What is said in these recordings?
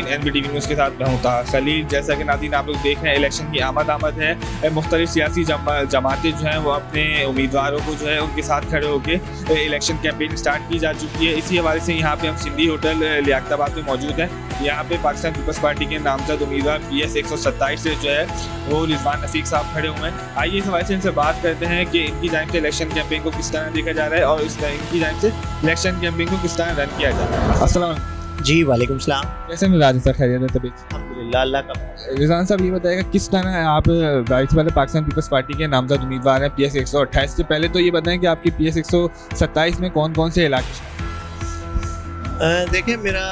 नाज़रीन, NBTV news के साथ मैं हूं ताहा खलील। जैसा कि नाज़रीन आप लोग देख रहे हैं, इलेक्शन की आमद है। मुख्तलिफ सियासी जमातें जो हैं वो अपने उम्मीदवारों को जो है उनके साथ खड़े होकर इलेक्शन कैंपेन स्टार्ट की जा चुकी है। इसी हवाले से यहाँ पे हम सिंधी होटल लियाकताबाद में मौजूद हैं। यहाँ पे पाकिस्तान पीपल्स पार्टी के नामजद उम्मीदवार PS 127 से जो है वो रिजवान रफीक साहब खड़े हुए हैं। आइए इस हवाले से इनसे बात करते हैं कि इनकी जानिब से इलेक्शन कैंपेन को किस तरह देखा जा रहा है और इनकी जानिब से इलेक्शन कैंपेन को किस तरह रन किया जा रहा है। अस्सलाम जी, वालेकुम सलाम। कैसे मिजाज सर, खैरियत है? तभी अल्हम्दुलिल्लाह, अल्लाह का। रिजवान साहब ये बताएगा किस तरह आप वाले पाकिस्तान पीपल्स पार्टी के नामजद उम्मीदवार हैं PS 128 से। पहले तो ये बताएं कि आपकी PS 127 में कौन कौन से इलाके? देखिए, मेरा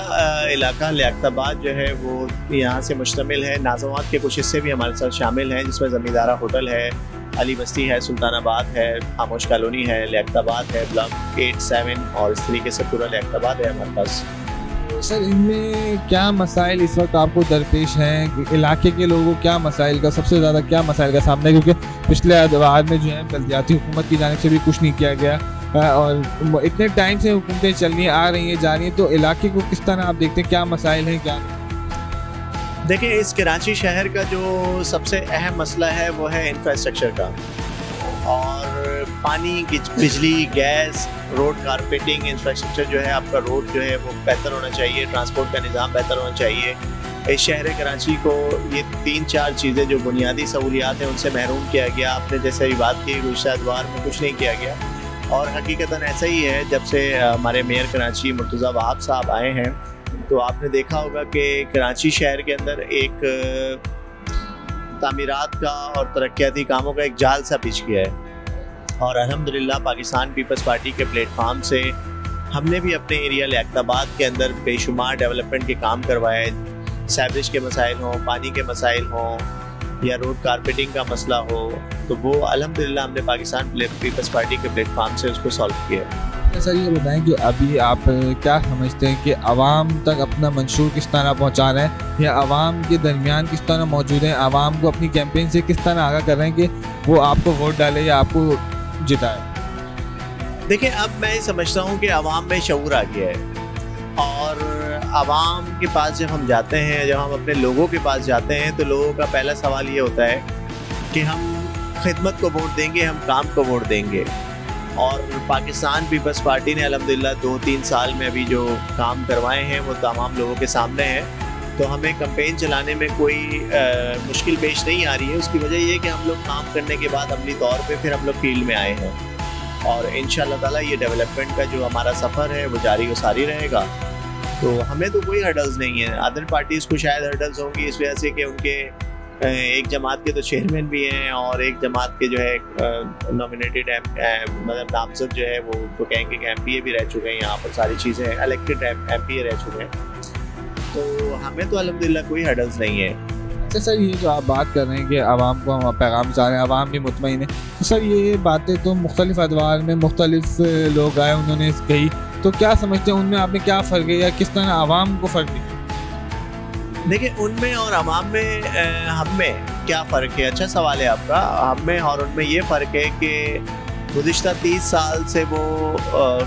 इलाका लियाकताबाद जो है वो यहाँ से मुश्तमिल है। नाज़ावात के कुछ हिस्से भी हमारे साथ शामिल हैं, जिसमें ज़मींदारा होटल है, अली बस्ती है, सुल्तानाबाद है, खामोश कॉलोनी है, लियाकताबाद है, ब्लॉक 8-7 और इस तरीके से पूरा लियाकताबाद है हमारे पास। सर, इनमें क्या मसाइल इस वक्त आपको दरपेश हैं? इलाके के लोगों को क्या मसाइल का सबसे ज़्यादा क्या मसाइल का सामना है? क्योंकि पिछले अदवार में जो है बल्दियाती हुकूमत की जानिब से भी कुछ नहीं किया गया और इतने टाइम से हुकूमतें चल रही हैं, आ रही हैं, जा रही हैं, तो इलाके को किस तरह आप देखते हैं? क्या मसाइल हैं? क्या देखिए, इस कराची शहर का जो सबसे अहम मसला है वो है इंफ्रास्ट्रक्चर का, और पानी, बिजली, गैस, रोड कारपेटिंग, इंफ्रास्ट्रक्चर जो है आपका, रोड जो है वो बेहतर होना चाहिए, ट्रांसपोर्ट का निज़ाम बेहतर होना चाहिए। इस शहर कराची को ये 3-4 चीज़ें जो बुनियादी सहूलियात हैं उनसे महरूम किया गया। आपने जैसे भी बात की, गुज़श्ता अदवार में कुछ नहीं किया गया, और हकीकतन ऐसा ही है। जब से हमारे मेयर कराची मुर्तज़ा वहाब साहब आए हैं तो आपने देखा होगा कि कराची शहर के अंदर एक तामीरात का और तरक्याती कामों का एक जाल सा बिछ गया है, और अल्हम्दुलिल्लाह पाकिस्तान पीपल्स पार्टी के प्लेटफार्म से हमने भी अपने एरिया लियाकताबाद के अंदर बेशुमार डेवलपमेंट के काम करवाए। सैवरेज के मसाइल हों, पानी के मसाइल हों, या रोड कारपेटिंग का मसला हो, तो वो अल्हम्दुलिल्लाह हमने पाकिस्तान पीपल्स पार्टी के प्लेटफार्म से उसको सॉल्व किया। सर, ये बताएं कि अभी आप क्या समझते हैं कि आवाम तक अपना मंशूर किस तरह पहुंचा रहे हैं, या आवाम के दरमियान किस तरह मौजूद हैं? आवाम को अपनी कैंपेन से किस तरह आगाह कर रहे हैं कि वो आपको वोट डाले या आपको जिताए? देखिए, अब मैं समझता हूँ कि आवाम में शऊर आ गया है, और आवाम के पास जब हम जाते हैं, जब हम अपने लोगों के पास जाते हैं, तो लोगों का पहला सवाल ये होता है कि हम खिदमत को वोट देंगे, हम काम को वोट देंगे। और पाकिस्तान पीपल्स पार्टी ने अल्हम्दुलिल्लाह 2-3 साल में अभी जो काम करवाए हैं वो तमाम लोगों के सामने हैं, तो हमें कैंपेन चलाने में कोई मुश्किल पेश नहीं आ रही है। उसकी वजह ये है कि हम लोग काम करने के बाद अमली तौर पे फिर हम लोग फील्ड में आए हैं, और इंशाअल्लाह ताला ये डेवलपमेंट का जो हमारा सफ़र है वो जारी व सारी रहेगा। तो हमें तो कोई हर्डल्स नहीं है। अदर पार्टीज़ को शायद हर्डल्स होंगी इस वजह से कि उनके एक जमात के तो चेयरमैन भी हैं, और एक जमात के जो है नॉमिनेटेड मतलब नामजद जो है वो तो कहेंगे कि MPA भी रह चुके हैं, यहाँ पर सारी चीज़ें इलेक्टेड MPA रह चुके हैं, तो हमें तो अल्हम्दुलिल्लाह कोई हर्डल्स नहीं है। अच्छा सर, ये जो आप बात कर रहे हैं कि आवाम को हम पैगाम चाह रहे हैं, आवाम भी मुतमईन है, तो सर ये बातें तो मुख्तलिफ अदवार में मुख्तलिफ लोग आए, उन्होंने कही, तो क्या समझते हैं उनमें आपने क्या फ़र्क है, या किस तरह आवाम को फ़र्क है? देखिए, उनमें और आवाम में हम में क्या फ़र्क है? अच्छा सवाल है आपका। हम में और उनमें ये फ़र्क है कि गुज़िश्ता 30 साल से वो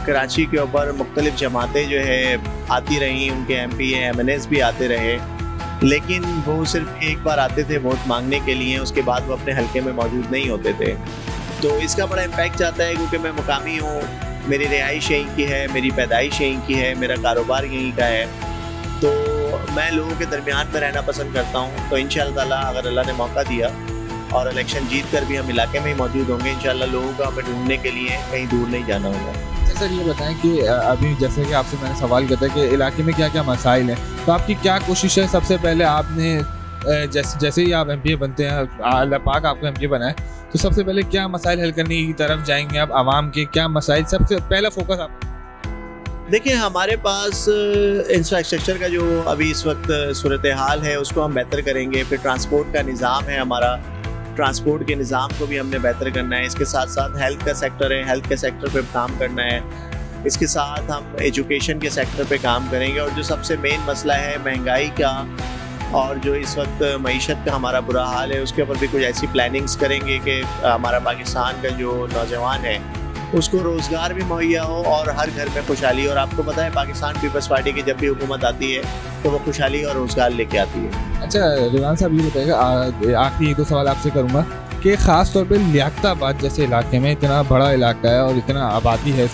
कराची के ऊपर मुख्तलिफ जमातें जो है आती रहीं, उनके MPA MNAs भी आते रहे, लेकिन वो सिर्फ एक बार आते थे वोट मांगने के लिए, उसके बाद वो अपने हलके में मौजूद नहीं होते थे। तो इसका बड़ा इम्पैक्ट आता है, क्योंकि मैं मुकामी हूँ, मेरी रिहाइश यहीं की है, मेरी पैदाइश यहीं की है, मेरा कारोबार यहीं का है, तो मैं लोगों के दरमियान में रहना पसंद करता हूँ। तो इंशाअल्लाह ताला अगर अल्लाह ने मौका दिया और इलेक्शन जीत कर भी हम इलाके में ही मौजूद होंगे, इंशाअल्लाह लोगों को हमें ढूंढने के लिए कहीं दूर नहीं जाना होगा। सर, ये बताएं कि अभी जैसे कि आपसे मैंने सवाल किया था कि इलाके में क्या क्या मसाइल हैं, तो आपकी क्या कोशिश है? सबसे पहले आपने जैसे ही आप MPA बनते हैं, अल्लाह पाक आपको MPA बनाए, तो सबसे पहले क्या मसाइल हल करने की तरफ जाएंगे आप? आवाम के क्या मसाइल सबसे पहला फोकस आप? देखिए, हमारे पास इंफ्रास्ट्रक्चर का जो अभी इस वक्त सूरत हाल है उसको हम बेहतर करेंगे। फिर ट्रांसपोर्ट का निज़ाम है हमारा, ट्रांसपोर्ट के निज़ाम को भी हमने बेहतर करना है। इसके साथ साथ हेल्थ का सेक्टर है, हेल्थ के सेक्टर पे काम करना है। इसके साथ हम एजुकेशन के सेक्टर पे काम करेंगे, और जो सबसे मेन मसला है महंगाई का, और जो इस वक्त मईशत का हमारा बुरा हाल है, उसके ऊपर भी कुछ ऐसी प्लानिंग्स करेंगे कि हमारा पाकिस्तान का जो नौजवान है उसको रोज़गार भी मुहैया हो और हर घर में खुशहाली। और आपको पता है पाकिस्तान पीपल्स पार्टी की जब भी हुकूमत आती है तो वो खुशहाली और रोज़गार लेके आती है। अच्छा रिजवान साहब, ये बताइएगा, आखिरी 1-2 सवाल आपसे करूँगा कि ख़ास तौर पे लियाकताबाद जैसे इलाके में, इतना बड़ा इलाका है और इतना आबादी है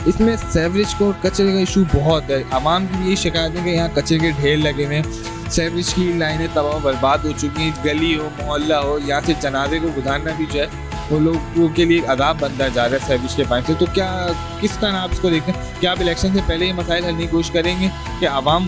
इसमें सेवरेज को और कचरे का इशू बहुत है। आवाम की यही शिकायत है कि यहाँ कचरे के ढेर लगे हुए हैं, सेवरेज की लाइनें तबाह बर्बाद हो चुकी हैं, गली हो मोहल्ला हो, यहाँ से जनाजे को गुजारना भी जो है वो लोगों के लिए अदाब बनता जा रहा है सेवरेज के पानी से। तो क्या किस तरह आप इसको देखते हैं? क्या आप इलेक्शन से पहले ये मसाइल हल की कोशिश करेंगे कि आवाम?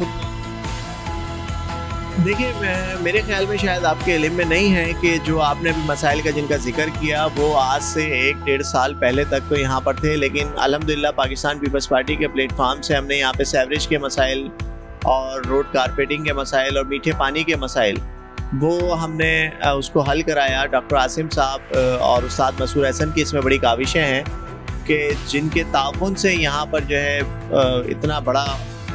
देखिए, मेरे ख्याल में शायद आपके इल्म में नहीं है कि जो आपने अभी मसाइल का जिनका जिक्र किया वो आज से 1-1.5 साल पहले तक तो यहाँ पर थे, लेकिन अल्हम्दुलिल्लाह पाकिस्तान पीपल्स पार्टी के प्लेटफार्म से हमने यहाँ पे सेवरेज के मसाइल और रोड कारपेटिंग के मसाइल और मीठे पानी के मसाइल वो हमने उसको हल कराया। डॉक्टर आसिम साहब और उस्ताद मसूर अहसन की इसमें बड़ी काविशें हैं कि जिनके ताउन से यहाँ पर जो है इतना बड़ा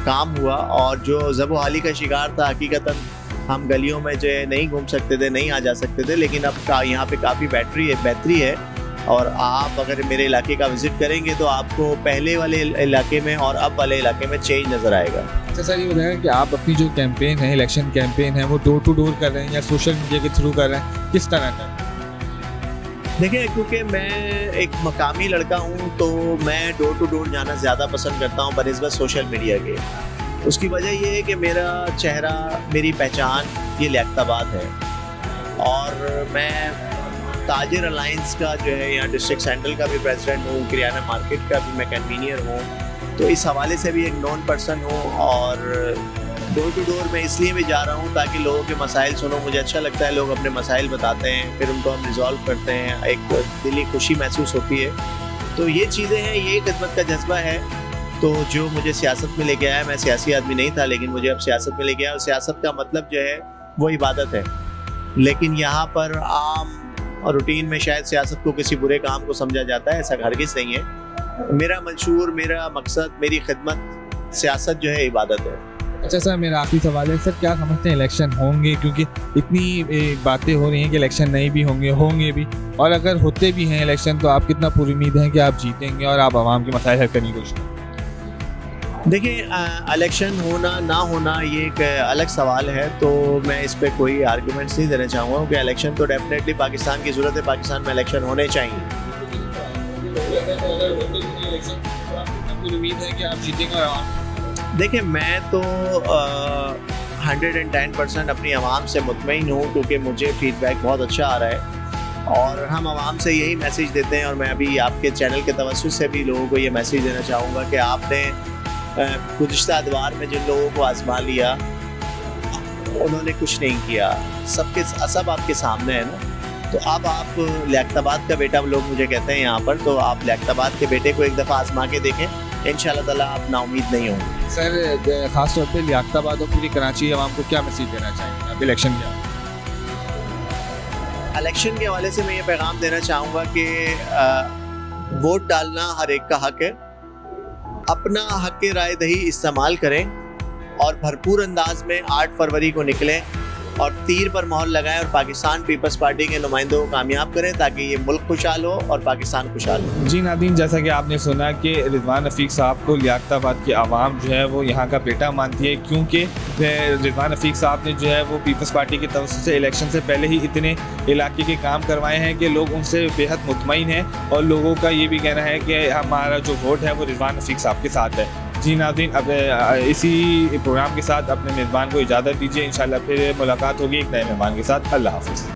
काम हुआ। और जो ज़बोहाली का शिकार था, हकीकतन हम गलियों में जो है नहीं घूम सकते थे, नहीं आ जा सकते थे, लेकिन अब यहाँ पे काफ़ी बेहतरी है। और आप अगर मेरे इलाके का विज़िट करेंगे तो आपको पहले वाले इलाके में और अब वाले इलाके में चेंज नज़र आएगा। अच्छा सर, ये बताएं कि आप अपनी जो कैंपेन है, इलेक्शन कैंपेन है, वो डोर टू डोर कर रहे हैं या सोशल मीडिया के थ्रू कर रहे हैं, किस तरह कर रहे हैं? देखिए, क्योंकि मैं एक मकामी लड़का हूँ तो मैं डोर टू डोर जाना ज़्यादा पसंद करता हूँ बनिस्बत सोशल मीडिया के। उसकी वजह ये है कि मेरा चेहरा, मेरी पहचान ये लियाकताबाद है और मैं ताजिर अलायंस का जो है यहाँ डिस्ट्रिक्ट सेंट्रल का भी प्रेसिडेंट हूँ, किराना मार्केट का भी मैं कन्वीनियर हूँ, तो इस हवाले से भी एक नॉन पर्सन हूँ। और डोर टू डोर मैं इसलिए भी जा रहा हूँ ताकि लोगों के मसाइल सुनो, मुझे अच्छा लगता है, लोग अपने मसाइल बताते हैं, फिर उनको हम रिजॉल्व करते हैं, एक दिली खुशी महसूस होती है। तो ये चीज़ें हैं, ये खिदमत का जज्बा है। तो जो मुझे सियासत में लेके आया, मैं सियासी आदमी नहीं था लेकिन मुझे अब सियासत में लेके आया, और सियासत का मतलब जो है वो इबादत है। लेकिन यहाँ पर आम और रूटीन में शायद सियासत को किसी बुरे काम को समझा जाता है, ऐसा हरगिज़ नहीं है। मेरा मंशूर, मेरा मकसद, मेरी खिदमत, सियासत जो है इबादत है। अच्छा सर, मेरा आखिरी सवाल है, सर क्या समझते हैं इलेक्शन होंगे? क्योंकि इतनी बातें हो रही हैं कि इलेक्शन नहीं भी होंगे भी, और अगर होते भी हैं इलेक्शन तो आप कितना पूरी उम्मीद है कि आप जीतेंगे और आप आवाम के मसाइल हल करने की कोशिश करेंगे? देखिए, इलेक्शन होना ना होना ये एक अलग सवाल है, तो मैं इस पर कोई आर्गूमेंट्स नहीं देना चाहूँगा कि इलेक्शन तो डेफिनेटली पाकिस्तान की ज़रूरत है, पाकिस्तान में इलेक्शन होने चाहिए। उम्मीद है कि आप जीतेंगे और आवाम? देखिए, मैं तो 110% अपनी आवाम से मुतमईन हूँ क्योंकि मुझे फीडबैक बहुत अच्छा आ रहा है और हम आवाम से यही मैसेज देते हैं। और मैं अभी आपके चैनल के तवज्जुह से भी लोगों को ये मैसेज देना चाहूँगा कि आपने गुज़िश्ता अदवार में जिन लोगों को आजमा लिया उन्होंने कुछ नहीं किया, सब आपके सामने है ना। तो अब आप लियाकताबाद का बेटा लोग मुझे कहते हैं यहाँ पर, तो आप लियाकताबाद के बेटे को एक दफ़ा आजमा के देखें, इंशाल्लाह ताला आप नाउमीद नहीं होंगे। सर खास तौर पे लियाकताबाद और पूरी कराची आवाम को क्या मैसेज देना चाहेंगे आप इलेक्शन के? इलेक्शन के हवाले से मैं ये पैगाम देना चाहूँगा कि वोट डालना हर एक का हक है, अपना हक राय दही इस्तेमाल करें और भरपूर अंदाज में 8 फरवरी को निकलें और तीर पर मोहर लगाएं और पाकिस्तान पीपल्स पार्टी के नुमाइंदों को कामयाब करें ताकि ये मुल्क खुशहाल हो और पाकिस्तान खुशहाल हो। जी नाज़रीन, जैसा कि आपने सुना कि रिजवान रफ़ीक साहब को लियाकताबाद की आवाम जो है वो यहाँ का बेटा मानती है, क्योंकि रिजवान रफ़ीक साहब ने जो है वो पीपल्स पार्टी की तरफ से इलेक्शन से पहले ही इतने इलाके के काम करवाए हैं कि लोग उनसे बेहद मुतमईन हैं और लोगों का ये भी कहना है कि हमारा जो वोट है वो रिजवान रफ़ीक साहब के साथ है। जी नाज़रीन, अब इसी प्रोग्राम के साथ अपने मेज़बान को इजाज़त दीजिए, इंशाल्लाह फिर मुलाकात होगी एक नए मेहमान के साथ। अल्लाह हाफ़िज़।